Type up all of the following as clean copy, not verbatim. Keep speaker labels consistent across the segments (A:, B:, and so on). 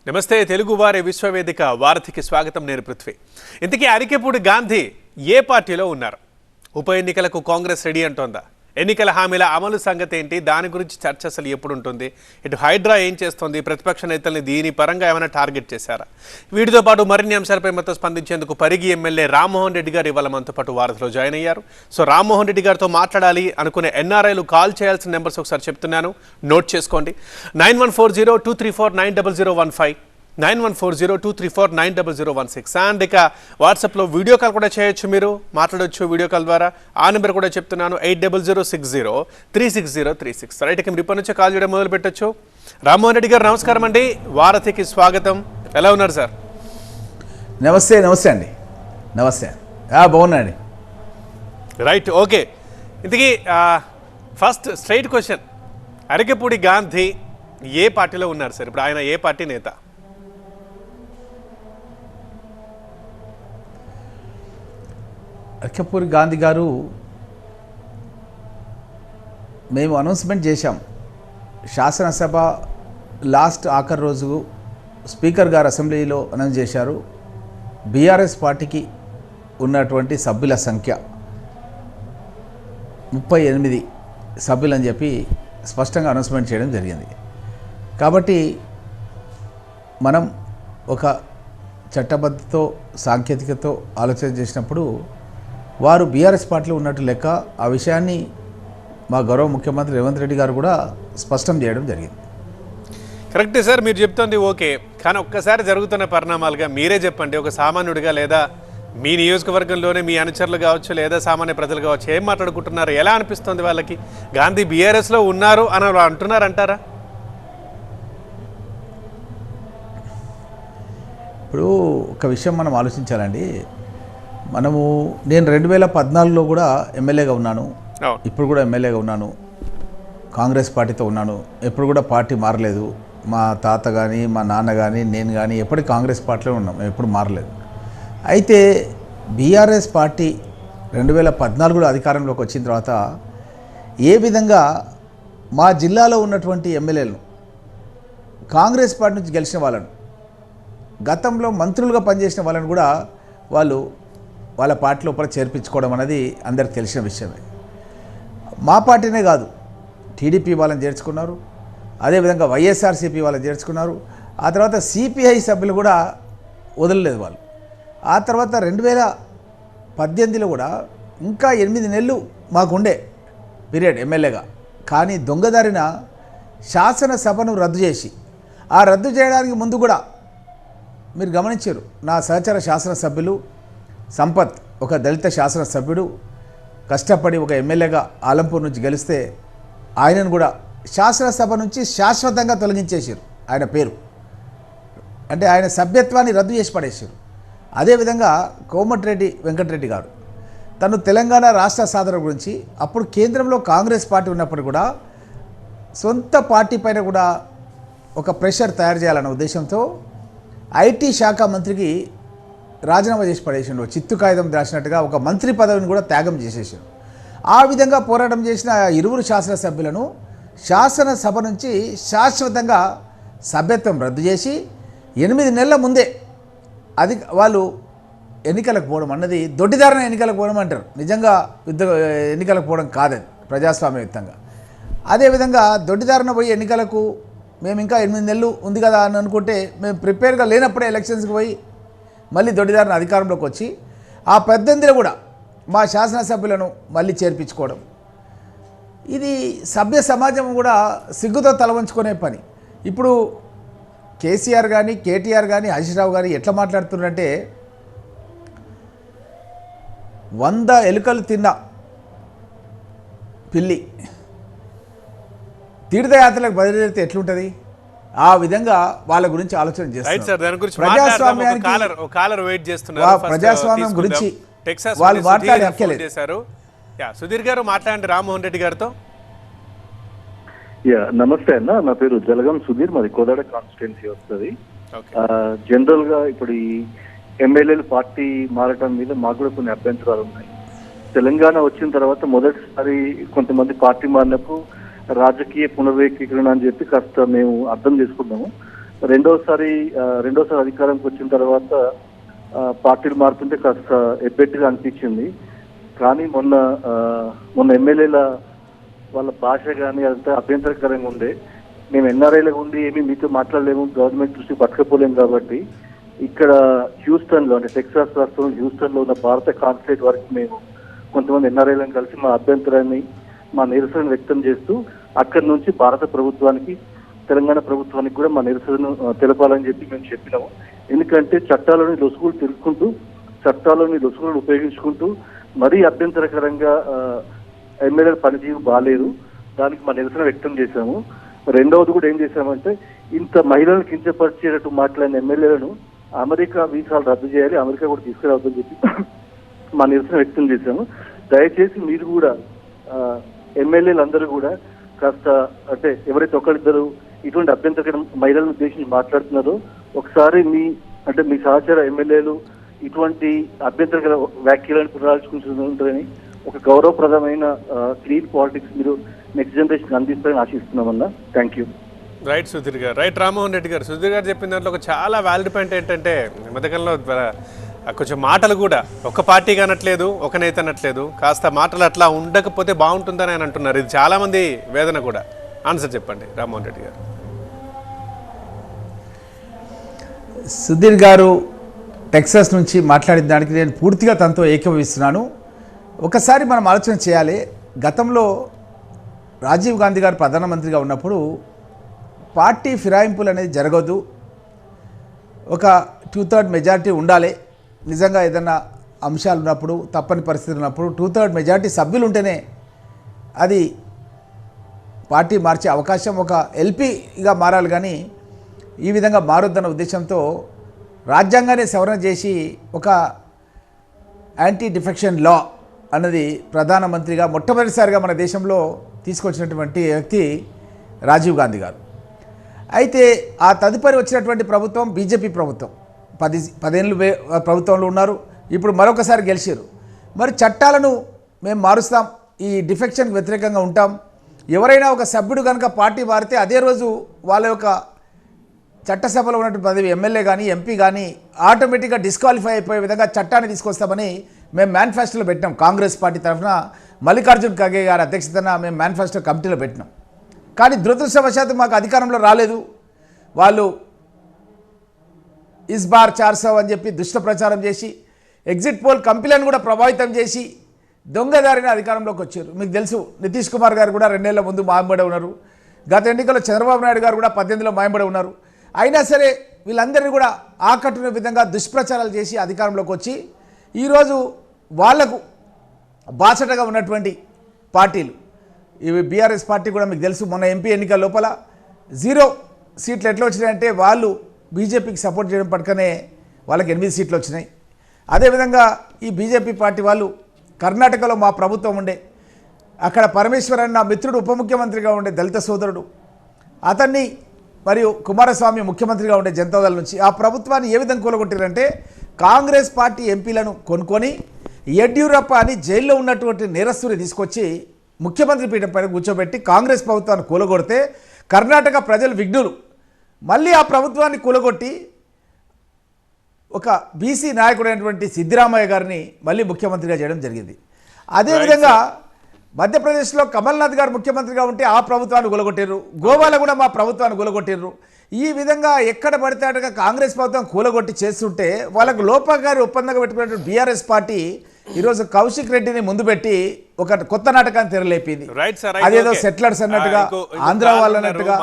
A: నమస్తే తెలుగు వారి విశ్వవేదిక వారధికి స్వాగతం. నేను పృథ్వీ. ఇంతకీ అరికెపూడి గాంధీ ఏ పార్టీలో ఉన్నారు? ఉప ఎన్నికలకు కాంగ్రెస్ రెడీ అంటోందా? ఎన్నికల హామీల అమలు సంగతి ఏంటి? దాని గురించి చర్చ అసలు ఎప్పుడు ఉంటుంది? ఇటు హైడ్రా ఏం చేస్తోంది? ప్రతిపక్ష నేతల్ని దీని పరంగా ఏమైనా టార్గెట్ చేశారా? వీటితో పాటు మరిన్ని అంశాలపై మొత్తం స్పందించేందుకు పరిగి ఎమ్మెల్యే రామ్మోహన్ రెడ్డి గారు ఇవాళ మనతో పాటు వారధిలో జాయిన్ అయ్యారు. సో రామ్మోహన్ రెడ్డి గారితో మాట్లాడాలి అనుకునే ఎన్ఆర్ఐలు కాల్ చేయాల్సిన నెంబర్స్ ఒకసారి చెప్తున్నాను, నోట్ చేసుకోండి. 914023490015, 914023490016. అండ్ ఇక వాట్సాప్లో వీడియో కాల్ కూడా చేయొచ్చు, మీరు మాట్లాడొచ్చు వీడియో కాల్ ద్వారా. ఆ నెంబర్ కూడా చెప్తున్నాను, 8006036036. రైట్, ఇక మీరు ఇప్పటి నుంచే కాల్ చేయడం మొదలు పెట్టచ్చు. రామ్మోహన్ రెడ్డి గారు నమస్కారం అండి, వారధికి స్వాగతం. ఎలా ఉన్నారు సార్?
B: నమస్తే అండి. నమస్తే, బాగున్నాండి.
A: Right, okay. ఇంతకీ first straight question, Arekapudi Gandhi ఏ పార్టీలో ఉన్నారు సార్? ఇప్పుడు ఆయన ఏ పార్టీ నేత?
B: అరికెపూడి గాంధీ గారు, మేము అనౌన్స్మెంట్ చేశాం. శాసనసభ లాస్ట్ ఆఖరి రోజు స్పీకర్ గారు అసెంబ్లీలో అనౌన్స్ చేశారు, బీఆర్ఎస్ పార్టీకి ఉన్నటువంటి సభ్యుల సంఖ్య 38 సభ్యులని చెప్పి స్పష్టంగా అనౌన్స్మెంట్ చేయడం జరిగింది. కాబట్టి మనం ఒక చట్టబద్ధతో సాంకేతికతో ఆలోచన చేసినప్పుడు వారు బీఆర్ఎస్ పార్టీలో ఉన్నట్టు లెక్క. ఆ విషయాన్ని మా గౌరవ ముఖ్యమంత్రి రేవంత్ రెడ్డి గారు కూడా స్పష్టం చేయడం జరిగింది.
A: కరెక్టే సార్, మీరు చెప్తోంది ఓకే. కానీ ఒక్కసారి జరుగుతున్న పరిణామాలుగా మీరే చెప్పండి, ఒక సామాన్యుడిగా లేదా మీ నియోజకవర్గంలోనే మీ అనుచరులు కావచ్చు లేదా సామాన్య ప్రజలు కావచ్చు, ఏం మాట్లాడుకుంటున్నారు? ఎలా అనిపిస్తుంది వాళ్ళకి? గాంధీ బీఆర్ఎస్లో ఉన్నారు అని అంటున్నారంటారా?
B: ఇప్పుడు ఒక విషయం మనం ఆలోచించాలండి. నేను 2014లో కూడా ఎమ్మెల్యేగా ఉన్నాను, ఇప్పుడు కూడా ఎమ్మెల్యేగా ఉన్నాను, కాంగ్రెస్ పార్టీతో ఉన్నాను. ఎప్పుడు కూడా పార్టీ మారలేదు. మా తాత కానీ మా నాన్న కానీ నేను కానీ ఎప్పటికీ కాంగ్రెస్ పార్టీలో ఉన్నాం, ఎప్పుడు మారలేదు. అయితే బీఆర్ఎస్ పార్టీ 2014లో అధికారంలోకి వచ్చిన తర్వాత ఏ విధంగా మా జిల్లాలో ఉన్నటువంటి ఎమ్మెల్యేలను, కాంగ్రెస్ పార్టీ నుంచి గెలిచిన వాళ్ళను, గతంలో మంత్రులుగా పనిచేసిన వాళ్ళని కూడా వాళ్ళ పార్టీ లోపల చేర్పించుకోవడం అనేది అందరికి తెలిసిన విషయమే. మా పార్టీనే కాదు, టీడీపీ వాళ్ళని చేర్చుకున్నారు, అదేవిధంగా వైఎస్ఆర్సీపీ వాళ్ళని చేర్చుకున్నారు. ఆ తర్వాత సిపిఐ సభ్యులు కూడా వదలలేదు వాళ్ళు. ఆ తర్వాత 2018లో కూడా ఇంకా 8 నెలలు మాకుండే పీరియడ్ ఎమ్మెల్యేగా. కానీ దొంగదారిన శాసనసభను రద్దు చేసి, ఆ రద్దు చేయడానికి ముందు కూడా మీరు గమనించారు, నా సహచర శాసనసభ్యులు సంపత్, ఒక దళిత శాసనసభ్యుడు, కష్టపడి ఒక ఎమ్మెల్యేగా ఆలంపూర్ నుంచి గెలిస్తే ఆయనను కూడా శాసనసభ నుంచి శాశ్వతంగా తొలగించేసారు. ఆయన పేరు అంటే ఆయన సభ్యత్వాన్ని రద్దు చేసి పడేసారు. అదేవిధంగా కోమటిరెడ్డి వెంకటరెడ్డి గారు, తను తెలంగాణ రాష్ట్ర సాధన గురించి అప్పుడు కేంద్రంలో కాంగ్రెస్ పార్టీ ఉన్నప్పుడు కూడా సొంత పార్టీ పైన కూడా ఒక ప్రెషర్ తయారు చేయాలన్న ఉద్దేశంతో ఐటీ శాఖ మంత్రికి రాజీనామా చేసి పడేసాడు. చిత్తు కాగితం రాసినట్టుగా ఒక మంత్రి పదవిని కూడా త్యాగం చేసేసాడు. ఆ విధంగా పోరాటం చేసిన 2 శాసనసభ్యులను శాసనసభ నుంచి శాశ్వతంగా సభ్యత్వం రద్దు చేసి 8 నెలల ముందే వాళ్ళు ఎన్నికలకు పోవడం అన్నది దొడ్డిదారిన ఎన్నికలకు పోవడం అంటారు. నిజంగా ఎన్నికలకు పోవడం కాదని ప్రజాస్వామ్యయుక్తంగా. అదేవిధంగా దొడ్డిదారిన పోయి ఎన్నికలకు మేము ఇంకా 8 నెలలు ఉంది కదా అని అనుకుంటే, మేము ప్రిపేర్గా లేనప్పుడే ఎలక్షన్స్కి పోయి మళ్ళీ దొడ్డిదారిన అధికారంలోకి వచ్చి ఆ 18లో కూడా మా శాసనసభ్యులను మళ్ళీ చేర్పించుకోవడం, ఇది సభ్య సమాజం కూడా సిగ్గుతో తలవంచుకునే పని. ఇప్పుడు కేసీఆర్ కానీ కేటీఆర్ కానీ హరీష్ రావు గారు ఎట్లా మాట్లాడుతున్నారంటే, 100 ఎలుకలు తిన్న పిల్లి తీర్థయాత్రలకు బదిలీతే ఎట్లుంటుంది, ఆ విధంగా వాళ్ళ గురించి ఆలోచన చేస్తారు. ప్రజాస్వామ్యం గురించి వాళ్ళు మాట్లాడే హక్కలేదు.
A: సుధీర్ గారు మాట్లాడండి రామ్మోహన్ రెడ్డి గారితో.
C: నమస్తే అన్న, నా పేరు జలగం సుధీర్, మాది కోదాడ కాన్స్టిట్యున్సీ వస్తుంది. జనరల్ గా ఇప్పుడు ఈ ఎమ్మెల్యేలు పార్టీ మారటం మీద మాకు కూడా కొన్ని అభ్యంతరాలు ఉన్నాయి. తెలంగాణ వచ్చిన తర్వాత మొదటిసారి కొంతమంది పార్టీ మారినప్పుడు రాజకీయ పునర్వ్యక్తీకరణ అని చెప్పి కాస్త మేము అర్థం చేసుకున్నాము. రెండోసారి అధికారంకి వచ్చిన తర్వాత పార్టీలు మారుతుంటే కాస్త ఎబ్బెట్టుగా అనిపించింది. కానీ మొన్న ఎమ్మెల్యేల వాళ్ళ భాష కానీ అదంతా అభ్యంతరకరంగా ఉండే. మేము ఎన్ఆర్ఐలకు ఉండి ఏమీ మీతో మాట్లాడలేము, గవర్నమెంట్ దృష్టి పట్టుకపోలేము కాబట్టి ఇక్కడ హ్యూస్టన్లో అంటే టెక్సాస్ రాష్ట్రంలో హ్యూస్టన్లో ఉన్న భారత కాన్సులేట్ వరకు మేము కొంతమంది ఎన్ఆర్ఐలను కలిసి మా అభ్యంతరాన్ని, మా నిరసన వ్యక్తం చేస్తూ అక్కడి నుంచి భారత ప్రభుత్వానికి, తెలంగాణ ప్రభుత్వానికి కూడా మా నిరసనను తెలపాలని చెప్పి మేము చెప్పినాము. ఎందుకంటే చట్టాలను ఉపయోగించుకుంటూ మరీ అభ్యంతరకరంగా ఎమ్మెల్యేల పనితీరు బాగాలేదు. దానికి మా నిరసన వ్యక్తం చేశాము. రెండవది కూడా ఏం చేశామంటే ఇంత మహిళలను కించపరిచేటట్టు మాట్లాడిన ఎమ్మెల్యేలను అమెరికా వీసాలు రద్దు చేయాలి, అమెరికా కూడా తీసుకురావద్దని చెప్పి మా నిరసన వ్యక్తం చేశాము. దయచేసి మీరు కూడా ఎమ్మెల్యేలు అందరూ కూడా కాస్త అంటే ఎవరైతే ఒకరిద్దరు ఇటువంటి అభ్యంతరకర మహిళలను ఉద్దేశించి మాట్లాడుతున్నారో ఒకసారి మీ సహచర ఎమ్మెల్యేలు ఇటువంటి అభ్యంతరకర వ్యాఖ్యలను పునరాలోచించుకుంటారని, ఒక గౌరవప్రదమైన క్లీన్ పాలిటిక్స్ మీరు నెక్స్ట్ జనరేషన్ అందిస్తారని ఆశిస్తున్నామన్నా. Thank you.
A: రైట్ సుధీర్ గారు. రైట్ రామ్మోహన్ రెడ్డి గారు. సుధీర్ గారు చెప్పిన దాంట్లో ఒక చాలా వ్యాలిడ్ పాయింట్ ఏంటంటే మధ్యకాలంలో కొంచెం మాటలు కూడా ఒక పార్టీగా అనట్లేదు, ఒక నేత అనట్లేదు, కాస్త మాటలు అట్లా ఉండకపోతే బాగుంటుందని ఆయన అంటున్నారు. ఇది చాలా మంది వేదన కూడా. ఆన్సర్ చెప్పండి రామ్మోహన్ రెడ్డి గారు.
B: సుధీర్ గారు టెక్సాస్ నుంచి మాట్లాడిన దానికి నేను పూర్తిగా తనతో ఏకీభవిస్తున్నాను. ఒకసారి మనం ఆలోచన చేయాలి. గతంలో రాజీవ్ గాంధీ గారు ప్రధానమంత్రిగా ఉన్నప్పుడు పార్టీ ఫిరాయింపులు అనేది జరగదు, ఒక 2/3 మెజారిటీ ఉండాలి. నిజంగా ఏదైనా అంశాలు ఉన్నప్పుడు, తప్పని పరిస్థితులు ఉన్నప్పుడు 2/3 మెజారిటీ సభ్యులు ఉంటేనే అది పార్టీ మార్చే అవకాశం, ఒక ఎల్పీగా మారాలి. కానీ ఈ విధంగా మారొద్దన్న ఉద్దేశంతో రాజ్యాంగాన్ని సవరణ చేసి ఒక యాంటీ డిఫెక్షన్ లా అన్నది ప్రధానమంత్రిగా మొట్టమొదటిసారిగా మన దేశంలో తీసుకొచ్చినటువంటి వ్యక్తి రాజీవ్ గాంధీ గారు. అయితే ఆ తదుపరి వచ్చినటువంటి ప్రభుత్వం బీజేపీ ప్రభుత్వం 10 ఏళ్ళు ప్రభుత్వంలో ఉన్నారు. ఇప్పుడు మరొకసారి గెలిచారు. మరి చట్టాలను మేము మారుస్తాం, ఈ డిఫెక్షన్కి వ్యతిరేకంగా ఉంటాం. ఎవరైనా ఒక సభ్యుడు కనుక పార్టీ మారితే అదే రోజు వాళ్ళ యొక్క చట్టసభలో ఉన్నటువంటి పదవి ఎమ్మెల్యే కానీ ఎంపీ కానీ ఆటోమేటిక్గా డిస్క్వాలిఫై అయిపోయే విధంగా చట్టాన్ని తీసుకొస్తామని మేము మేనిఫెస్టోలో పెట్టినాం. కాంగ్రెస్ పార్టీ తరఫున మల్లికార్జున్ ఖర్గే గారి అధ్యక్షతన మేము మేనిఫెస్టో కమిటీలో పెట్టినాం. కానీ దురదృష్టవశాత్తు మాకు అధికారంలో రాలేదు. వాళ్ళు ఇస్ బార్ 400 అని చెప్పి దుష్ట ప్రచారం చేసి ఎగ్జిట్ పోల్ కంపెనీలను కూడా ప్రభావితం చేసి దొంగదారిన అధికారంలోకి వచ్చారు. మీకు తెలుసు, నితీష్ కుమార్ గారు కూడా 2 ఏళ్ల ముందు మాయంబడి ఉన్నారు. గత ఎన్నికల్లో చంద్రబాబు నాయుడు గారు కూడా 18లో మాయంబడి ఉన్నారు. అయినా సరే వీళ్ళందరినీ కూడా ఆకట్టుకునే విధంగా దుష్ప్రచారాలు చేసి అధికారంలోకి వచ్చి ఈరోజు వాళ్లకు బాసటగా ఉన్నటువంటి పార్టీలు ఇవి బీఆర్ఎస్ పార్టీ కూడా మీకు తెలుసు, మొన్న ఎంపీ ఎన్నికల లోపల 0 సీట్లు ఎట్లా వచ్చినాయంటే వాళ్ళు బీజేపీకి సపోర్ట్ చేయడం పట్టుకనే వాళ్ళకి 8 సీట్లు వచ్చినాయి. అదేవిధంగా ఈ బీజేపీ పార్టీ వాళ్ళు కర్ణాటకలో మా ప్రభుత్వం ఉండే, అక్కడ పరమేశ్వరన్ నా మిత్రుడు ఉప ముఖ్యమంత్రిగా ఉండే దళిత సోదరుడు, అతన్ని మరియు కుమారస్వామి ముఖ్యమంత్రిగా ఉండే జనతాదళ నుంచి ఆ ప్రభుత్వాన్ని ఏ విధంగా కూలగొట్టారంటే కాంగ్రెస్ పార్టీ ఎంపీలను కొనుక్కొని యడ్యూరప్ప అని జైల్లో ఉన్నటువంటి నేరస్తుని తీసుకొచ్చి ముఖ్యమంత్రి పీఠం పైన కూర్చోబెట్టి కాంగ్రెస్ ప్రభుత్వాన్ని కూలగొడితే కర్ణాటక ప్రజలు విఘ్నులు మళ్ళీ ఆ ప్రభుత్వాన్ని కూలగొట్టి ఒక బీసీ నాయకుడైనటువంటి సిద్దిరామయ్య గారిని మళ్ళీ ముఖ్యమంత్రిగా చేయడం జరిగింది. అదేవిధంగా మధ్యప్రదేశ్లో కమల్నాథ్ గారు ముఖ్యమంత్రిగా ఉంటే ఆ ప్రభుత్వాన్ని కూలగొట్టారు. గోవాలో కూడా మా ప్రభుత్వాన్ని కూలగొట్టారు. ఈ విధంగా ఎక్కడ పడితే అటుగా కాంగ్రెస్ ప్రభుత్వం కూలగొట్టి చేస్తుంటే వాళ్ళకు లోపాగారి ఒప్పందంగా పెట్టుకున్నటువంటి బీఆర్ఎస్ పార్టీ ఈరోజు కౌశిక్ రెడ్డిని ముందు పెట్టి ఒక కొత్త నాటకాన్ని తెరలేపింది. అదేదో సెటిలర్స్ అన్నట్టుగా, ఆంధ్ర వాళ్ళు అన్నట్టుగా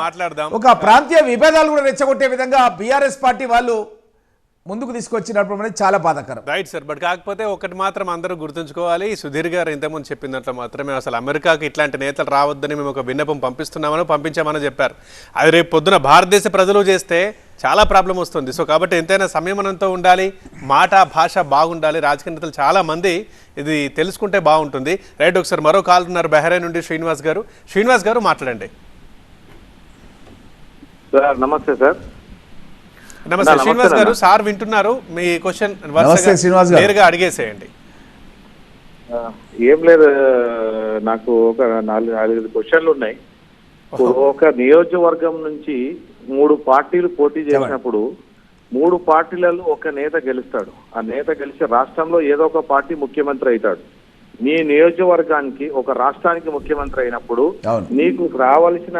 B: ఒక ప్రాంతీయ విభేదాలు కూడా రెచ్చగొట్టే విధంగా బీఆర్ఎస్ పార్టీ వాళ్ళు ముందుకు తీసుకొచ్చినప్పుడు అనేది చాలా బాధాకరం.
A: Right sir. బట్ కాకపోతే ఒకటి మాత్రం అందరూ గుర్తుంచుకోవాలి, సుధీర్ గారు ఇంతకుముందు చెప్పిన దాంట్లో మాత్రమే అసలు అమెరికాకి ఇట్లాంటి నేతలు రావద్దని మేము ఒక విన్నపం పంపించామని చెప్పారు. అది రేపు పొద్దున భారతదేశ ప్రజలు చేస్తే చాలా ప్రాబ్లం వస్తుంది. సో కాబట్టి ఎంతైనా సంయమనంతో ఉండాలి, మాట భాష బాగుండాలి. రాజకీయ నేతలు చాలా మంది ఇది తెలుసుకుంటే బాగుంటుంది. రైట్. ఒకసారి మరో కాల్ ఉన్నారు బెహ్రైన్ నుండి శ్రీనివాస్ గారు. శ్రీనివాస్ గారు మాట్లాడండి.
D: సార్ నమస్తే. సార్
A: నమస్తే శ్రీనివాస్ గారు. సార్ వింటున్నారు, మీ క్వశ్చన్ నేరుగా అడిగేసేయండి.
D: ఏం లేదు, నాకు ఒక 4-5 క్వశ్చన్లు ఉన్నాయి. ఒక నియోజకవర్గం నుంచి మూడు పార్టీలు పోటీ చేసినప్పుడు 3 పార్టీలలో ఒక నేత గెలుస్తాడు. ఆ నేత గెలిచి రాష్ట్రంలో ఏదో ఒక పార్టీ ముఖ్యమంత్రి అవుతాడు. నీ నియోజకవర్గానికి ఒక రాష్ట్రానికి ముఖ్యమంత్రి అయినప్పుడు నీకు రావాల్సిన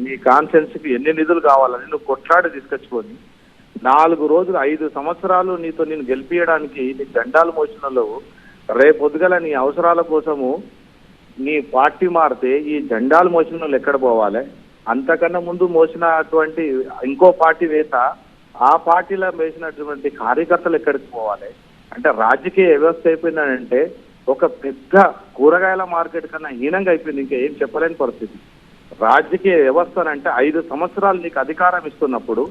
D: నీ కాన్సెన్స్ కి ఎన్ని నిధులు కావాలని నువ్వు కొట్లాడి తీసుకొచ్చుకొని 4 రోజులు 5 సంవత్సరాలు నేను గెలిపించడానికి నీ జెండాలు మోసినలో రేపొద్దుగల నీ అవసరాల కోసము నీ పార్టీ మారితే ఈ జెండాలు మోసిన వాళ్ళు ఎక్కడ పోవాలి? అంతకన్నా ముందు మోసినటువంటి ఇంకో పార్టీ వేత ఆ పార్టీలో వేసినటువంటి కార్యకర్తలు ఎక్కడికి పోవాలి? అంటే రాజకీయ వ్యవస్థ అయిపోయిందంటే ఒక పెద్ద కూరగాయల మార్కెట్ కన్నా హీనంగా అయిపోయింది. ఇంకా ఏం చెప్పలేని పరిస్థితి. రాజకీయ వ్యవస్థ అంటే 5 సంవత్సరాలు నీకు అధికారం ఇస్తున్నప్పుడు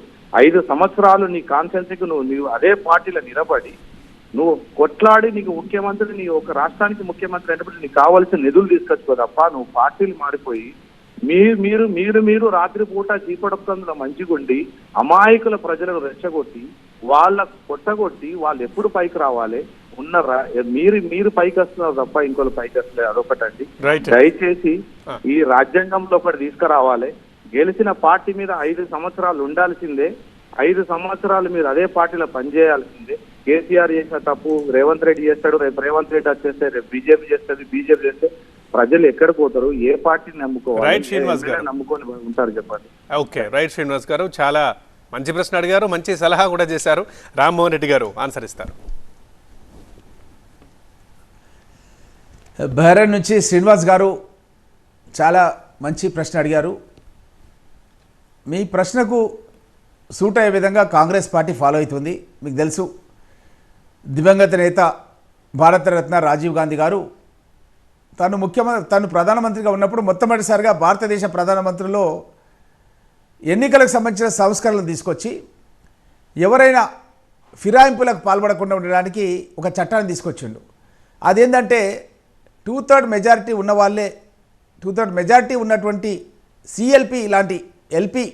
D: 5 సంవత్సరాలు నీ కాన్సెన్సీకి నువ్వు అదే పార్టీలో నిలబడి నువ్వు కొట్లాడి నీకు ముఖ్యమంత్రి నీ ఒక రాష్ట్రానికి ముఖ్యమంత్రి అయినప్పుడు నీకు కావాల్సిన నిధులు తీసుకొచ్చుకో తప్ప నువ్వు పార్టీలు మారిపోయి మీరు రాత్రి పూట చీపడొక్కందులో మంచిగుండి అమాయకుల ప్రజలను రెచ్చగొట్టి వాళ్ళ కొట్టగొట్టి వాళ్ళు ఎప్పుడు పైకి రావాలి ఉన్నారా? మీరు పైకి వస్తున్నారు తప్ప ఇంకోళ్ళు పైకి వస్తలేదు. అదొకటండి. దయచేసి ఈ రాజ్యాంగంలో ఒకటి తీసుకురావాలి. గెలిచిన పార్టీ మీద 5 సంవత్సరాలు ఉండాల్సిందే. 5 సంవత్సరాలు మీరు అదే పార్టీలో పనిచేయాల్సిందే. కేసీఆర్ చేసిన తప్పు రేవంత్ రెడ్డి చేస్తాడు, రేపు రేవంత్ రెడ్డి వచ్చేస్తే రేపు బీజేపీ చేస్తుంది, బీజేపీ చేస్తే ప్రజలు ఎక్కడ పోతారు? ఏ పార్టీని నమ్ముకోవాలి? నమ్ముకొని ఉంటారు చెప్పండి.
A: ఓకే, రైట్ శ్రీనివాస్ గారు, చాలా మంచి ప్రశ్న అడిగారు, మంచి సలహా కూడా చేశారు. రామ్మోహన్ రెడ్డి గారు ఆన్సర్ ఇస్తారు.
B: బహ్రెయిన్ నుంచి శ్రీనివాస్ గారు చాలా మంచి ప్రశ్న అడిగారు. మీ ప్రశ్నకు సూట్ అయ్యే విధంగా కాంగ్రెస్ పార్టీ ఫాలో అవుతుంది. మీకు తెలుసు, దివంగత నేత భారతరత్న రాజీవ్ గాంధీ గారు తను ప్రధానమంత్రిగా ఉన్నప్పుడు మొట్టమొదటిసారిగా భారతదేశ ప్రధానమంత్రిలో ఎన్నికలకు సంబంధించిన సంస్కరణలు తీసుకొచ్చి ఎవరైనా ఫిరాయింపులకు పాల్పడకుండా ఉండడానికి ఒక చట్టాన్ని తీసుకొచ్చిండు. అదేంటంటే 2/3 మెజారిటీ ఉన్న వాళ్ళే 2/3 మెజారిటీ ఉన్నటువంటి సిఎల్పి ఇలాంటి ఎల్పి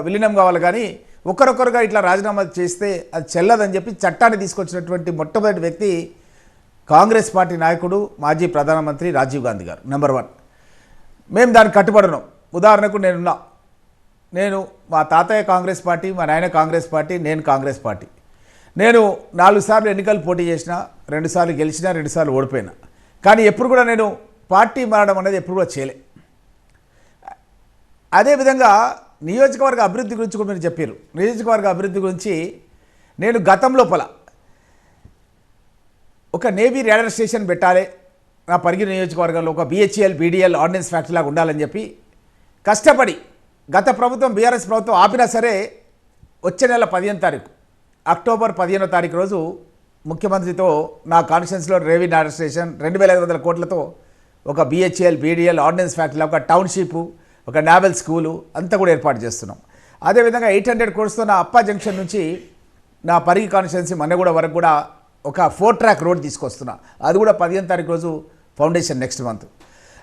B: విలీనం కావాలి, కానీ ఒకరొకరుగా ఇట్లా రాజీనామా చేస్తే అది చెల్లదని చెప్పి చట్టాన్ని తీసుకొచ్చినటువంటి మొట్టమొదటి వ్యక్తి కాంగ్రెస్ పార్టీ నాయకుడు మాజీ ప్రధానమంత్రి రాజీవ్ గాంధీ గారు. నెంబర్ 1. మేము దానికి కట్టుబడినాం. ఉదాహరణకు నేను మా తాతయ్య కాంగ్రెస్ పార్టీ, మా నాయన కాంగ్రెస్ పార్టీ, నేను కాంగ్రెస్ పార్టీ. నేను 4 సార్లు ఎన్నికలు పోటీ చేసిన, 2 సార్లు గెలిచిన, 2 సార్లు ఓడిపోయినా. కానీ ఎప్పుడు కూడా నేను పార్టీ మారడం అనేది ఎప్పుడు కూడా చేయలే. అదేవిధంగా నియోజకవర్గ అభివృద్ధి గురించి కూడా మీరు చెప్పారు. నియోజకవర్గ అభివృద్ధి గురించి నేను గతం లోపల ఒక నేవీ రేడర్ స్టేషన్ పెట్టాలి నా పరిగి నియోజకవర్గంలో, ఒక బిహెచ్ఎల్ బీడీఎల్ ఆర్డినెన్స్ ఫ్యాక్టరీ లాగా ఉండాలని చెప్పి కష్టపడి గత ప్రభుత్వం బీఆర్ఎస్ ప్రభుత్వం ఆపినా సరే వచ్చే నెల 15వ తారీఖు అక్టోబర్ 15వ తారీఖు రోజు ముఖ్యమంత్రితో నా కాన్స్టిట్యున్సీలో నేవీ రేడర్ స్టేషన్ 2,500 కోట్లతో ఒక బిహెచ్ఎల్ బీడీఎల్ ఆర్డినెన్స్ ఫ్యాక్టరీ, ఒక టౌన్షిప్, ఒక నావల్ స్కూలు అంతా కూడా ఏర్పాటు చేస్తున్నాం. అదేవిధంగా 800 కోట్స్తో నా అప్పా జంక్షన్ నుంచి నా పరిగి కాన్స్టిట్యున్సీ మన్నెగూడ వరకు కూడా ఒక 4 ట్రాక్ రోడ్ తీసుకొస్తున్నా. అది కూడా 15వ తారీఖు రోజు ఫౌండేషన్ నెక్స్ట్ మంత్.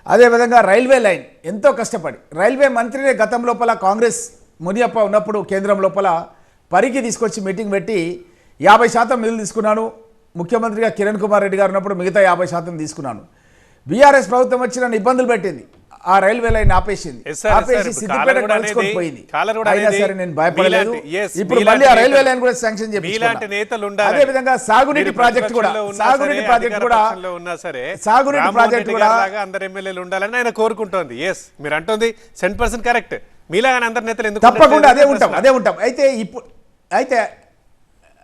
B: అదేవిధంగా రైల్వే లైన్ ఎంతో కష్టపడి రైల్వే మంత్రినే గతం లోపల కాంగ్రెస్ మునియప్ప ఉన్నప్పుడు కేంద్రం లోపల పరిగి తీసుకొచ్చి మీటింగ్ పెట్టి 50% నిధులు తీసుకున్నాను. ముఖ్యమంత్రిగా కిరణ్ కుమార్ రెడ్డి గారు ఉన్నప్పుడు మిగతా 50% తీసుకున్నాను. బీఆర్ఎస్ ప్రభుత్వం వచ్చి నన్ను ఇబ్బందులు పెట్టింది. ఆ రైల్వే లైన్ ఆపేసి సిద్దిపేట కలుసుకొని పోయింది. అయినా సరే నేను భయపడలేదు. ఇప్పుడు మళ్ళీ ఆ రైల్వే లైన్ కూడా శాంక్షన్ చేయించుకున్నాను. అదే విధంగా సాగునీటి ప్రాజెక్ట్ కూడా
A: అందరు ఎమ్మెల్యేలు ఉండాలని ఆయన కోరుకుంటోంది. ఎస్, మీరు అంటుంది 100% కరెక్ట్. మీలాగా అందరి నేతలు ఎందుకు
B: తప్పకుండా అదే ఉంటాం. అయితే ఇప్పుడు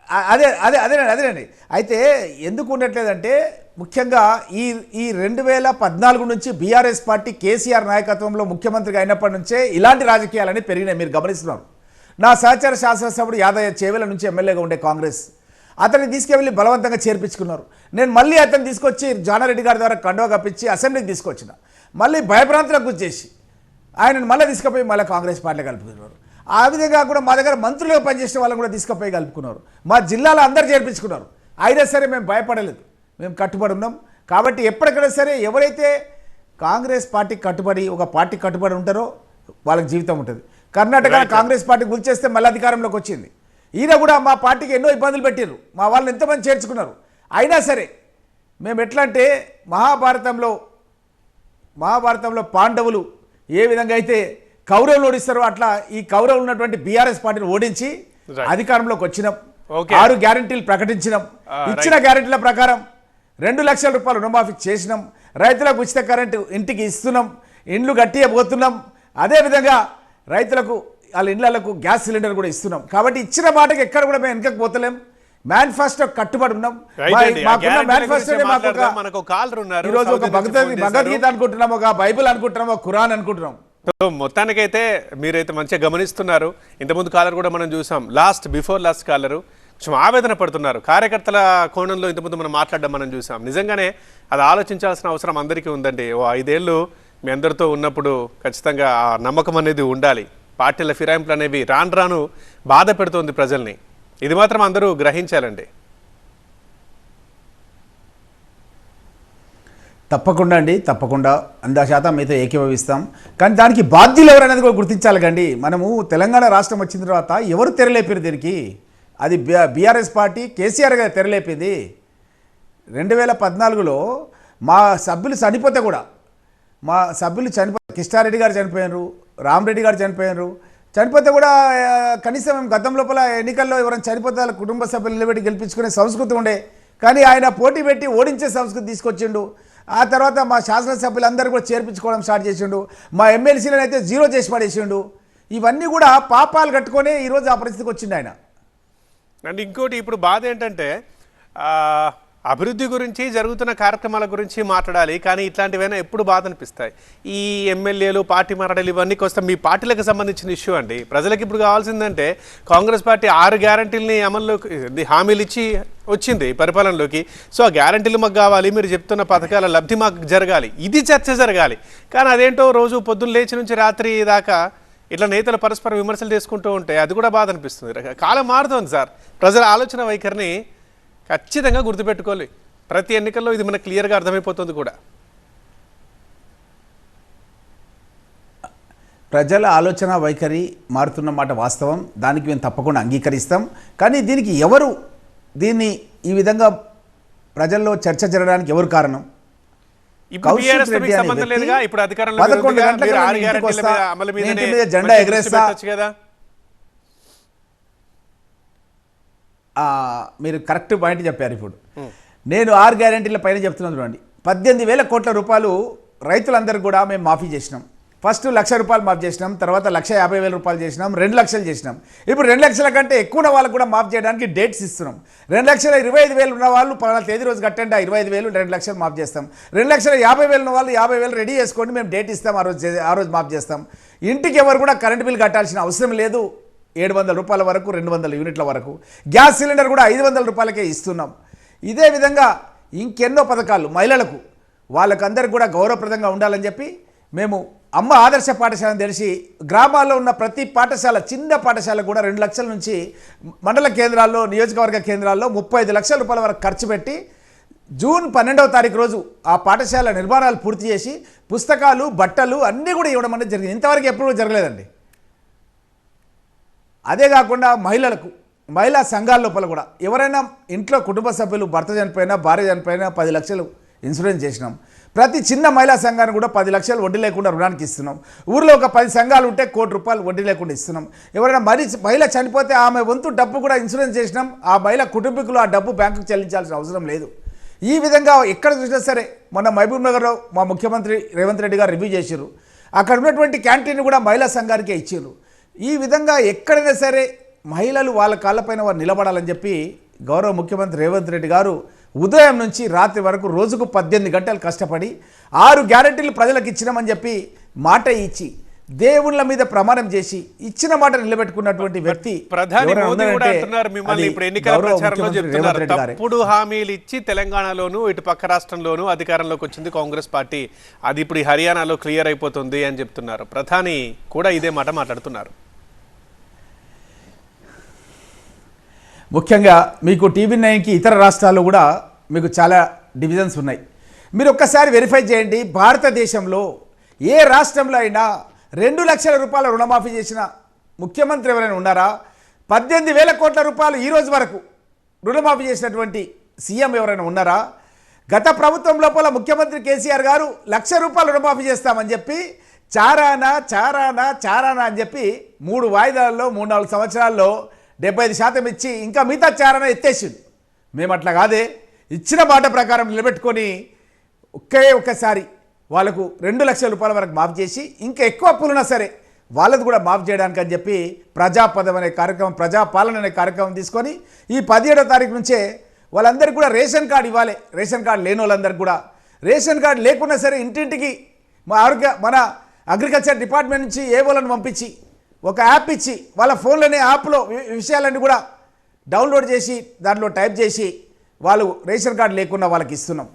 B: అదేనండి. అయితే ఎందుకు ఉండట్లేదంటే ముఖ్యంగా ఈ 2014 నుంచి బీఆర్ఎస్ పార్టీ కేసీఆర్ నాయకత్వంలో ముఖ్యమంత్రిగా అయినప్పటి నుంచే ఇలాంటి రాజకీయాలని పెరిగినాయి. మీరు గమనిస్తున్నారు. నా సహచార శాసనసభ్యుడు యాదయ్య చేవెల నుంచి ఎమ్మెల్యేగా ఉండే కాంగ్రెస్ అతన్ని తీసుకెళ్ళి బలవంతంగా చేర్పించుకున్నారు. నేను మళ్ళీ అతన్ని తీసుకొచ్చి జానారెడ్డి గారి ద్వారా కండువా కప్పించి అసెంబ్లీకి తీసుకొచ్చిన. మళ్ళీ భయభ్రాంతులకు గురి చేసి ఆయనను మళ్ళీ తీసుకుపోయి మళ్ళీ కాంగ్రెస్ పార్టీలో కలుపుకున్నారు. ఆ విధంగా కూడా మా దగ్గర మంత్రులుగా పనిచేసిన వాళ్ళని కూడా తీసుకుపోయి కలుపుకున్నారు. మా జిల్లాలో అందరు చేర్పించుకున్నారు. అయినా సరే మేము భయపడలేదు, మేము కట్టుబడి ఉన్నాం. కాబట్టి ఎప్పటికైనా సరే ఎవరైతే కాంగ్రెస్ పార్టీకి కట్టుబడి ఒక పార్టీకి కట్టుబడి ఉంటారో వాళ్ళకి జీవితం ఉంటుంది. కర్ణాటక కాంగ్రెస్ పార్టీ గుర్చేస్తే మళ్ళీ అధికారంలోకి వచ్చింది. ఈయన కూడా మా పార్టీకి ఎన్నో ఇబ్బందులు పెట్టారు, మా వాళ్ళని ఎంతమంది చేర్చుకున్నారు. అయినా సరే మేము ఎట్లా అంటే మహాభారతంలో పాండవులు ఏ విధంగా అయితే కౌరవులు ఓడిస్తారు, అట్లా ఈ కౌరవులు ఉన్నటువంటి బీఆర్ఎస్ పార్టీని ఓడించి అధికారంలోకి వచ్చినాం. 6 గ్యారెంటీలు ప్రకటించినాం. ఇచ్చిన గ్యారెంటీల ప్రకారం 2 లక్షల రూపాయలు రుణమాఫీ చేసినాం. రైతులకు ఉచిత కరెంటు ఇంటికి ఇస్తున్నాం. ఇండ్లు గట్టిపోతున్నాం. అదేవిధంగా రైతులకు వాళ్ళ ఇళ్లకు గ్యాస్ సిలిండర్ కూడా ఇస్తున్నాం. కాబట్టి ఇచ్చిన మాటకి ఎక్కడ కూడా మేము వెనకకు పోతలేం. మేనిఫెస్టో కట్టుబడి ఉన్నాం. ఈరోజు ఒక భగవద్గీత అనుకుంటున్నాం, ఒక బైబిల్ అనుకుంటున్నాం, ఒక ఖురాన్ అనుకుంటున్నాం.
A: మొత్తానికైతే మీరైతే మంచిగా గమనిస్తున్నారు. ఇంతకుముందు కాలర్ కూడా మనం చూసాం, బిఫోర్ లాస్ట్ కాలరు కొంచెం ఆవేదన పడుతున్నారు. కార్యకర్తల కోణంలో ఇంతకుముందు మనం మాట్లాడడం మనం చూసాం. నిజంగానే అది ఆలోచించాల్సిన అవసరం అందరికీ ఉందండి. 5 ఏళ్ళు మీ అందరితో ఉన్నప్పుడు ఖచ్చితంగా ఆ నమ్మకం అనేది ఉండాలి. పార్టీల ఫిరాయింపులు అనేవి రాను రాను బాధ పెడుతోంది ప్రజల్ని. ఇది మాత్రం అందరూ గ్రహించాలండి.
B: తప్పకుండా అండి, తప్పకుండా 100% మీతో ఏకీభవిస్తాం. కానీ దానికి బాధ్యులు ఎవరు అనేది కూడా గుర్తించాలి కండి. మనము తెలంగాణ రాష్ట్రం వచ్చిన తర్వాత ఎవరు తెరలేపారు దీనికి? అది బీఆర్ఎస్ పార్టీ, కేసీఆర్ గారు తెరలేపింది. 2014లో మా సభ్యులు చనిపోతే కూడా కిష్టారెడ్డి గారు చనిపోయారు, రామరెడ్డి గారు చనిపోతే కూడా కనీసం మేము గతం లోపల ఎన్నికల్లో ఎవరైనా చనిపోతే వాళ్ళ కుటుంబ సభ్యులు నిలబెట్టి గెలిపించుకునే సంస్కృతి ఉండే. కానీ ఆయన పోటీ పెట్టి ఓడించే సంస్కృతి తీసుకొచ్చిండు. ఆ తర్వాత మా శాసనసభ్యులందరూ కూడా చేర్పించుకోవడం స్టార్ట్ చేసిండు. మా ఎమ్మెల్సీలను అయితే 0 చేసి పడేసిండు. ఇవన్నీ కూడా పాపాలు కట్టుకొని ఈరోజు ఆ పరిస్థితికి వచ్చిండు ఆయన.
A: అండ్ ఇంకోటి ఇప్పుడు బాధ ఏంటంటే అభివృద్ధి గురించి జరుగుతున్న కార్యక్రమాల గురించి మాట్లాడాలి, కానీ ఇట్లాంటివైనా ఎప్పుడు బాధ అనిపిస్తాయి. ఈ ఎమ్మెల్యేలు పార్టీ మాట్లాడాలి ఇవన్నీ కోసం మీ పార్టీలకు సంబంధించిన ఇష్యూ అండి. ప్రజలకు ఇప్పుడు కావాల్సిందంటే కాంగ్రెస్ పార్టీ 6 గ్యారంటీలని అమల్లోకి హామీలు ఇచ్చి వచ్చింది పరిపాలనలోకి. సో ఆ గ్యారంటీలు మాకు కావాలి, మీరు చెప్తున్న పథకాల లబ్ధి మాకు జరగాలి, ఇది చర్చ జరగాలి. కానీ అదేంటో రోజు పొద్దున్న లేచి నుంచి రాత్రి దాకా ఇట్లా నేతలు పరస్పర విమర్శలు చేసుకుంటూ ఉంటే అది కూడా బాధ అనిపిస్తుంది. కాలం మారుతోంది సార్. ప్రజల ఆలోచన వైఖరిని ఖచ్చితంగా గుర్తుపెట్టుకోవాలి. ప్రతి ఎన్నికల్లో ఇది మనకు క్లియర్గా అర్థమైపోతుంది కూడా.
B: ప్రజల ఆలోచన వైఖరి మారుతున్న మాట వాస్తవం. దానికి మేము తప్పకుండా అంగీకరిస్తాం. కానీ దీనికి దీన్ని ఈ విధంగా ప్రజల్లో చర్చ జరగడానికి ఎవరు కారణం? జెండా ఎగరేస్తా, మీరు కరెక్ట్ పాయింట్ చెప్పారు. ఇప్పుడు నేను 6 గ్యారెంటీల పైన చెప్తున్నాను చూడండి. 18,000 కోట్ల రూపాయలు రైతులందరూ కూడా మేము మాఫీ చేసినాం. ఫస్ట్ 1,00,000 రూపాయలు మాఫ్ చేసినాం, తర్వాత 1,50,000 రూపాయలు చేసినాం, 2 లక్షలు చేసినాం. ఇప్పుడు 2 లక్షల కంటే ఎక్కువ ఉన్న వాళ్ళకు కూడా మాఫ్ చేయడానికి డేట్స్ ఇస్తున్నాం. 2,25,000 ఉన్న వాళ్ళు పలానా తేదీ రోజు కట్టండి, 25,000 2 లక్షలు మాఫ్ చేస్తాం. 2,50,000 ఉన్న వాళ్ళు 50,000 రెడీ చేసుకోండి, మేము డేట్ ఇస్తాం, ఆ రోజు మాఫ్ చేస్తాం. ఇంటికి ఎవరు కూడా కరెంట్ బిల్ కట్టాల్సిన అవసరం లేదు. 700 రూపాయల వరకు, 200 యూనిట్ల వరకు. గ్యాస్ సిలిండర్ కూడా 500 రూపాయలకే ఇస్తున్నాం. ఇదే విధంగా ఇంకెన్నో పథకాలు మహిళలకు వాళ్ళకందరికీ కూడా గౌరవప్రదంగా ఉండాలని చెప్పి మేము అమ్మ ఆదర్శ పాఠశాలను తెలిసి గ్రామాల్లో ఉన్న ప్రతి పాఠశాల, చిన్న పాఠశాల కూడా 2 లక్షల నుంచి మండల కేంద్రాల్లో, నియోజకవర్గ కేంద్రాల్లో 35 లక్షల రూపాయల వరకు ఖర్చు పెట్టి జూన్ 12వ తారీఖు రోజు ఆ పాఠశాల నిర్మాణాలు పూర్తి చేసి పుస్తకాలు, బట్టలు అన్నీ కూడా ఇవ్వడం అనేది జరిగింది. ఇంతవరకు ఎప్పుడూ జరగలేదండి. అదే కాకుండా మహిళా సంఘాల లోపల కూడా ఎవరైనా ఇంట్లో కుటుంబ సభ్యులు భర్త చనిపోయినా, భార్య చనిపోయినా 10 లక్షలు ఇన్సూరెన్స్ చేసినాం. ప్రతి చిన్న మహిళా సంఘాన్ని కూడా 10 లక్షలు వడ్డీ లేకుండా రుణానికి ఇస్తున్నాం. ఊరిలో ఒక 10 సంఘాలు ఉంటే 1 కోటి రూపాయలు వడ్డీ లేకుండా ఇస్తున్నాం. ఎవరైనా మహిళ చనిపోతే ఆమె వంతు డబ్బు కూడా ఇన్సూరెన్స్ చేసినాం. ఆ మహిళ కుటుంబీకులు ఆ డబ్బు బ్యాంకుకు చెల్లించాల్సిన అవసరం లేదు. ఈ విధంగా ఎక్కడ చూసినా సరే, మొన్న మహబూబ్ నగర్లో మా ముఖ్యమంత్రి రేవంత్ రెడ్డి గారు రివ్యూ చేశారు. అక్కడ ఉన్నటువంటి క్యాంటీన్ కూడా మహిళా సంఘానికే ఇచ్చారు. ఈ విధంగా ఎక్కడైనా సరే మహిళలు వాళ్ళ కాళ్ళపైన వారు నిలబడాలని చెప్పి గౌరవ ముఖ్యమంత్రి రేవంత్ రెడ్డి గారు ఉదయం నుంచి రాత్రి వరకు రోజుకు 18 గంటలు కష్టపడి 6 గ్యారెంటీలు ప్రజలకు ఇచ్చినామని చెప్పి మాట ఇచ్చి దేవుళ్ళ మీద ప్రమాణం చేసి ఇచ్చిన మాట నిలబెట్టుకున్నటువంటి వ్యక్తి
A: ప్రధాని మోదీ కూడా అంటున్నారు మిమ్మల్ని ఇప్పుడు ఎన్నికల ప్రచారంలో చెప్తున్నారు. తప్పుడు హామీలు ఇచ్చి తెలంగాణలోను ఇటు పక్క రాష్ట్రంలోను అధికారంలోకి వచ్చింది కాంగ్రెస్ పార్టీ, అది ఇప్పుడు హర్యానాలో క్లియర్ అయిపోతుంది అని చెప్తున్నారు. ప్రధాని కూడా ఇదే మాట మాట్లాడుతున్నారు.
B: ముఖ్యంగా మీకు TV9కి ఇతర రాష్ట్రాల్లో కూడా మీకు చాలా డివిజన్స్ ఉన్నాయి. మీరు ఒక్కసారి వెరిఫై చేయండి. భారతదేశంలో ఏ రాష్ట్రంలో అయినా 2 లక్షల రూపాయల రుణమాఫీ చేసిన ముఖ్యమంత్రి ఎవరైనా ఉన్నారా? 18,000 కోట్ల రూపాయలు ఈ రోజు వరకు రుణమాఫీ చేసినటువంటి సీఎం ఎవరైనా ఉన్నారా? గత ప్రభుత్వం లోపల ముఖ్యమంత్రి కేసీఆర్ గారు 1,00,000 రూపాయలు రుణమాఫీ చేస్తామని చెప్పి చారానా చారానా చారానా అని చెప్పి 3 వాయిదాల్లో 3-4 సంవత్సరాల్లో 75% ఇచ్చి ఇంకా మిగతా చారానా ఎత్తేసింది. మేము అట్లా కాదే, ఇచ్చిన మాట ప్రకారం నిలబెట్టుకొని ఒక్కసారి వాళ్ళకు 2 లక్షల రూపాయల వరకు మాఫ్ చేసి ఇంకా ఎక్కువ అప్పులున్నా సరే వాళ్ళది కూడా మాఫ్ చేయడానికి అని చెప్పి ప్రజాపదం అనే కార్యక్రమం, ప్రజాపాలన అనే కార్యక్రమం తీసుకొని ఈ 17వ తారీఖు నుంచే వాళ్ళందరికీ కూడా రేషన్ కార్డు ఇవ్వాలి. రేషన్ కార్డు లేని వాళ్ళందరికీ కూడా, రేషన్ కార్డు లేకున్నా సరే ఇంటింటికి మన అగ్రికల్చర్ డిపార్ట్మెంట్ నుంచి ఏవోలను పంపించి ఒక యాప్ ఇచ్చి వాళ్ళ ఫోన్లోనే యాప్లో విషయాలన్నీ కూడా డౌన్లోడ్ చేసి దాంట్లో టైప్ చేసి వాళ్ళు రేషన్ కార్డు లేకున్నా వాళ్ళకి ఇస్తున్నాం.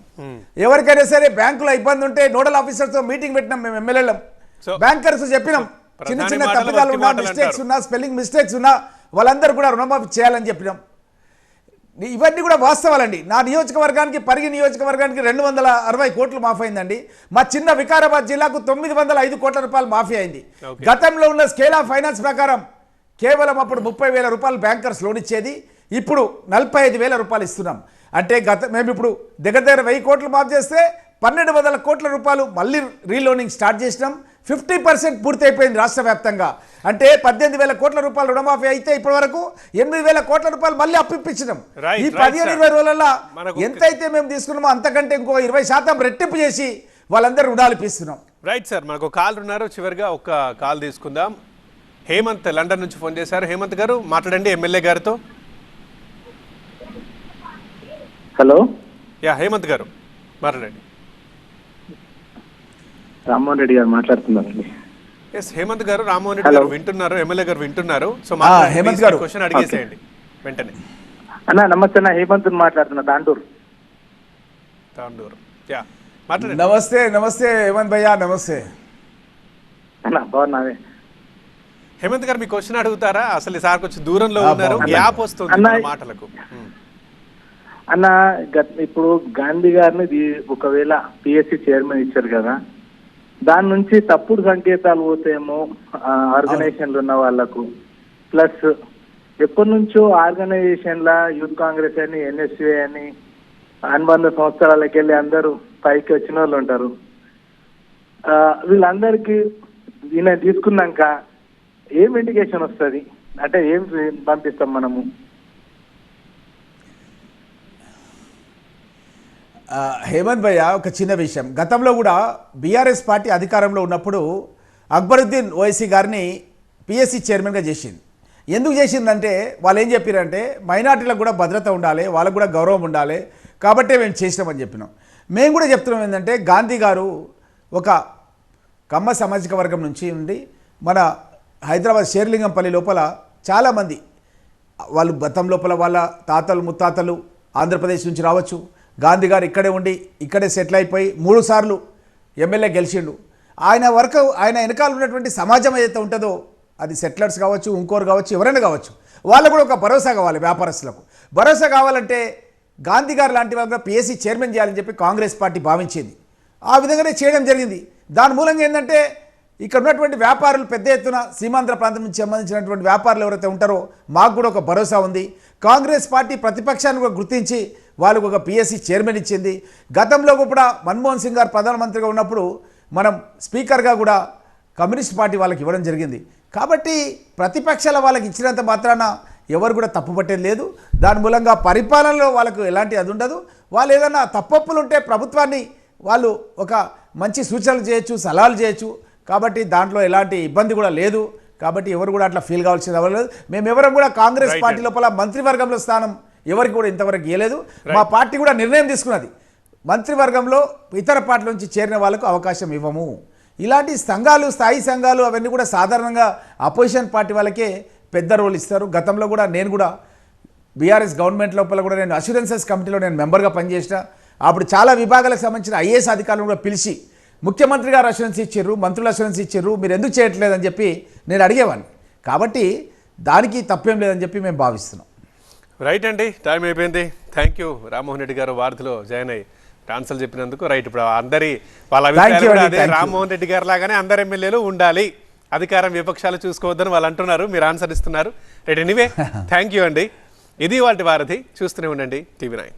B: ఎవరికైనా సరే బ్యాంకులో ఇబ్బంది ఉంటే నోడల్ ఆఫీసర్తో మీటింగ్ పెట్టినాం మేము ఎమ్మెల్యేలం. బ్యాంకర్స్ చెప్పినాం చిన్న చిన్న తప్పిదాలు ఉన్నా, మిస్టేక్స్ ఉన్నా, స్పెల్లింగ్ మిస్టేక్స్ ఉన్నా వాళ్ళందరూ కూడా రుణమాఫీ చేయాలని చెప్పినాం. ఇవన్నీ కూడా వాస్తవాలండి. నా నియోజకవర్గానికి పరిగి నియోజకవర్గానికి 260 కోట్లు మాఫీ అయిందండి. మా చిన్న వికారాబాద్ జిల్లాకు 905 కోట్ల రూపాయలు మాఫీ అయింది. గతంలో ఉన్న స్కేల్ ఆఫ్ ఫైనాన్స్ ప్రకారం కేవలం అప్పుడు 30,000 రూపాయలు బ్యాంకర్స్ లోన్ ఇచ్చేది, ఇప్పుడు 45,000 రూపాయలు ఇస్తున్నాం. అంటే మేము ఇప్పుడు దగ్గర 1000 కోట్లు మాఫ్ చేస్తే 1200 కోట్ల రూపాయలు మళ్ళీ రీలోనింగ్ స్టార్ట్ చేసినాం. 50% పూర్తి అయిపోయింది రాష్ట్ర వ్యాప్తంగా. అంటే 18,000 కోట్ల రూపాయలు రుణమాఫీ అయితే ఇప్పటి వరకు 8,000 కోట్ల రూపాయలు మళ్ళీ అప్పిప్పించినాం. ఈ 15-20 రోజులలో ఎంతైతే మేము తీసుకున్నామో అంతకంటే ఇంకో 20% రెట్టింపు చేసి వాళ్ళందరూ రుణాలు ఇప్పిస్తున్నాం.
A: రైట్ సార్, మనకు కాల్ ఉన్నారు. చివరిగా ఒక కాల్ తీసుకుందాం. హేమంత్ లండన్ నుంచి ఫోన్ చేశారు. హేమంత్ గారు మాట్లాడండి ఎమ్మెల్యే గారితో.
C: హలో,
A: హేమంత్ గారు మాట్లాడండి.
C: రామ్మోహన్ రెడ్డి గారు మాట్లాడుతున్నారండి.
A: ఎస్ హేమంత్ గారు, రామ్మోహన్ రెడ్డి గారు వింటున్నారు, ఎమ్మెల్యే గారు వింటున్నారు. సో
B: హేమంత్ గారు
A: క్వశ్చన్ అడిగేసేయండి వెంటనే.
C: అన్న నమస్తే అన్న, హేమంత్ మాట్లాడుతున్నా తాండూరు.
A: మాట్లాడండి.
B: నమస్తే నమస్తే హేమంత్ భయ్యా, నమస్తే
C: అన్న. బాగున్నావే
A: హేమంత్ గారు, మీ క్వశ్చన్ అడుగుతారా? అసలు సార్ కొంచెం దూరంలో ఉన్నారు, గ్యాప్ వస్తుంది మాటలకు.
C: అన్న, ఇప్పుడు గాంధీ గారిని ఒకవేళ పిఎస్సి చైర్మన్ ఇచ్చారు కదా, దాని నుంచి తప్పుడు సంకేతాలు పోతేమో ఆర్గనైజేషన్లు ఉన్న వాళ్లకు, ప్లస్ ఎప్పటి నుంచో ఆర్గనైజేషన్ల యూత్ కాంగ్రెస్ అని, ఎన్ఎస్యూ అని అనుబంధ సంవత్సరాలకు వెళ్ళి అందరూ పైకి వచ్చిన వాళ్ళు ఉంటారు. వీళ్ళందరికీ ఈయన తీసుకున్నాక ఏం ఇండికేషన్ వస్తుంది? అంటే ఏం పంపిస్తాం మనము?
B: హేమంత్ భయ్య, ఒక చిన్న విషయం. గతంలో కూడా బీఆర్ఎస్ పార్టీ అధికారంలో ఉన్నప్పుడు అక్బరుద్దీన్ ఓవైసీ గారిని పిఎస్సి చైర్మన్గా చేసింది. ఎందుకు చేసిందంటే వాళ్ళు ఏం చెప్పారంటే మైనార్టీలకు కూడా భద్రత ఉండాలి, వాళ్ళకు కూడా గౌరవం ఉండాలి, కాబట్టే మేము చేసినామని చెప్పినాం. మేము కూడా చెప్తున్నాం ఏంటంటే గాంధీ గారు ఒక కమ్మ సామాజిక వర్గం నుంచి ఉండి మన హైదరాబాద్ షేర్లింగంపల్లి లోపల చాలామంది వాళ్ళు గతం లోపల వాళ్ళ తాతలు ముత్తాతలు ఆంధ్రప్రదేశ్ నుంచి రావచ్చు. గాంధీ గారు ఇక్కడే ఉండి ఇక్కడే సెటిల్ అయిపోయి 3 సార్లు ఎమ్మెల్యే గెలిచిండు. ఆయన వరకు ఆయన వెనకాల ఉన్నటువంటి సమాజం ఏదైతే ఉంటుందో అది సెటిలర్స్ కావచ్చు, ఇంకోరు కావచ్చు, ఎవరైనా కావచ్చు, వాళ్ళకు కూడా ఒక భరోసా కావాలి. వ్యాపారస్తులకు భరోసా కావాలంటే గాంధీ గారు లాంటి వాళ్ళగా పిఎస్సి చైర్మన్ చేయాలని చెప్పి కాంగ్రెస్ పార్టీ భావించింది. ఆ విధంగానే చేయడం జరిగింది. దాని మూలంగా ఏంటంటే ఇక్కడ ఉన్నటువంటి వ్యాపారులు పెద్ద ఎత్తున సీమాంధ్ర ప్రాంతం నుంచి సంబంధించినటువంటి వ్యాపారులు ఎవరైతే ఉంటారో మాకు కూడా ఒక భరోసా ఉంది. కాంగ్రెస్ పార్టీ ప్రతిపక్షాన్ని కూడా గుర్తించి వాళ్ళకు ఒక పిఎస్సి చైర్మన్ ఇచ్చింది. గతంలో కూడా మన్మోహన్ సింగ్ గారు ప్రధానమంత్రిగా ఉన్నప్పుడు మనం స్పీకర్గా కూడా కమ్యూనిస్ట్ పార్టీ వాళ్ళకి ఇవ్వడం జరిగింది. కాబట్టి ప్రతిపక్షాల వాళ్ళకి ఇచ్చినంత మాత్రాన ఎవరు కూడా తప్పుపట్టేది లేదు. దాని మూలంగా పరిపాలనలో వాళ్ళకు ఎలాంటి అది ఉండదు. వాళ్ళు ఏదైనా తప్పప్పులు ఉంటే ప్రభుత్వాన్ని వాళ్ళు ఒక మంచి సూచనలు చేయొచ్చు, సలహాలు చేయొచ్చు. కాబట్టి దాంట్లో ఎలాంటి ఇబ్బంది కూడా లేదు. కాబట్టి ఎవరు కూడా అట్లా ఫీల్ కావాల్సింది అవ్వలేదు. మేము ఎవరం కూడా కాంగ్రెస్ పార్టీ లోపల మంత్రివర్గంలో స్థానం ఎవరికి కూడా ఇంతవరకు ఇవ్వలేదు. మా పార్టీ కూడా నిర్ణయం తీసుకున్నది, మంత్రివర్గంలో ఇతర పార్టీల నుంచి చేరిన వాళ్ళకు అవకాశం ఇవ్వము. ఇలాంటి సంఘాలు, స్థాయి సంఘాలు అవన్నీ కూడా సాధారణంగా అపోజిషన్ పార్టీ వాళ్ళకే పెద్ద రోల్ ఇస్తారు. గతంలో కూడా నేను కూడా బీఆర్ఎస్ గవర్నమెంట్ లోపల కూడా నేను అష్యూరెన్సెస్ కమిటీలో నేను మెంబర్గా పనిచేసిన. అప్పుడు చాలా విభాగాలకు సంబంధించిన ఐఏఎస్ అధికారులను కూడా పిలిచి ముఖ్యమంత్రి గారు అష్యూరెన్స్ ఇచ్చారు, మంత్రులు అష్యూరెన్స్ ఇచ్చారు, మీరు ఎందుకు చేయట్లేదని చెప్పి నేను అడిగేవాడిని. కాబట్టి దానికి తప్పేం లేదని చెప్పి మేము భావిస్తున్నాం.
A: రైట్ అండి, టైం అయిపోయింది. థ్యాంక్ యూ రామ్మోహన్ రెడ్డి గారు వార్తలో జాయిన్ అయ్యి ఆన్సర్ చెప్పినందుకు. రైట్, ఇప్పుడు అందరి వాళ్ళ అభిప్రాయాలు అదే, రామ్మోహన్ రెడ్డి గారు లాగానే అందరు ఎమ్మెల్యేలు ఉండాలి, అధికారం విపక్షాలు చూసుకోవద్దని వాళ్ళు అంటున్నారు, మీరు ఆన్సర్ ఇస్తున్నారు. రైట్, ఎనీవే థ్యాంక్ యూ అండి. ఇది వాటి వారధి. చూస్తూనే ఉండండి TV9.